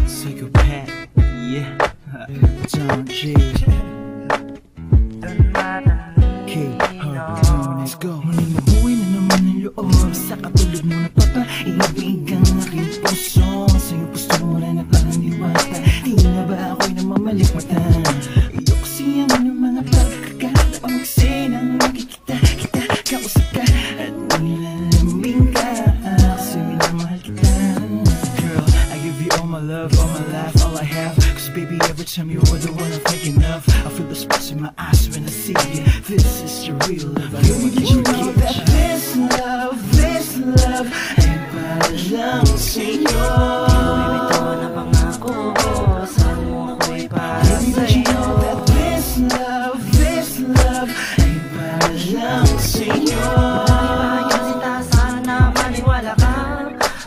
Psychopath, yeah. John G. Let's go. Mabuhay na naman ang loob sa katulad mo na papaiibig ang aking puso. Sa'yo postura na parang diwata. Di na ba ako'y namamalikmata? Iyo kasi ang mga pagkakataon kasi nang makikita kita, kausap ka at nilalambing ka kasi minamahal kita. Girl, I give you all my love, all my life, all I have. Cause baby, every time you are the one I'm thinking of, I feel the sparks in my eyes when I see you. This is your real love. Baby, did you know that this love ay para lang sa'yo? Di mo ito na pangako ko, saan mo ako'y para Baby, did you sa'yo? know that this love ay para lang sa'yo? Malibayan sita, sana maniwala ka.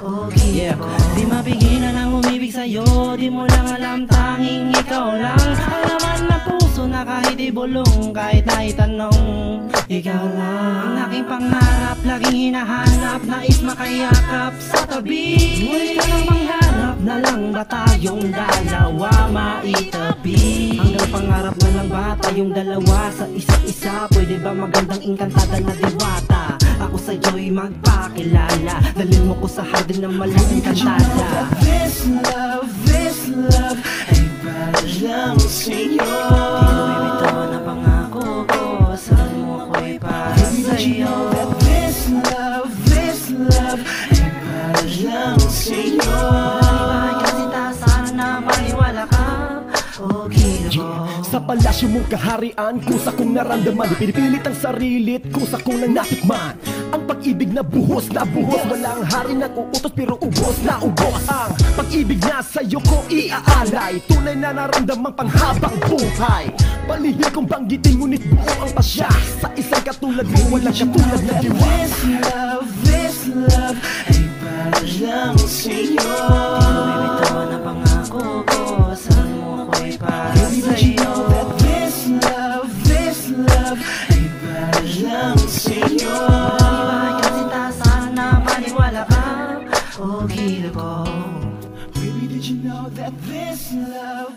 Okay, di mapigilan ang umibig sa'yo. Di mo lang alam, tanging ikaw lang. Ang laman na puso na kahit ibulong, kahit na itanong, ikaw lang ang aking pangarap, laging hinahanap. Nais makayakap sa tabi. Ngunit ka lang mangharap na lang ba tayong dalawa maitabi? Hanggang pangarap na lang ba tayong dalawa sa isa't isa? Pwede ba magandang inkantada na diwata? Ako sa'yo'y magpakilala, dalhin mo ko sa hardin ng malaking kantada. This love ay para lang sa'yo. Di mo ito na pangako ko, saan mo ako'y para sa'yo? This love ay para lang sa'yo. Malibayan sita, sana maniwala ka. Okay na po. Sa palasyo mong kaharian, kusa kong naramdaman, pinipilit ang sarilit, kusa kong nang natikman. Ang pag-ibig na buhos, walang hari na uutos pero ubos na ubos. Ang pag-ibig na sa'yo ko iaalay, tunay na naramdamang panghabang buhay. Palihim kong banggitin ngunit buo ang pasya, sa isang katulad mo walang katulad na diwata. This love ay para lang sa'yo. Di mo ito na pangako ko, saan mo ako'y para sa'yo? This love ay para lang sa'yo. Malibayan sita, sana maniwala ka. Okay na po. Baby, did you know that this love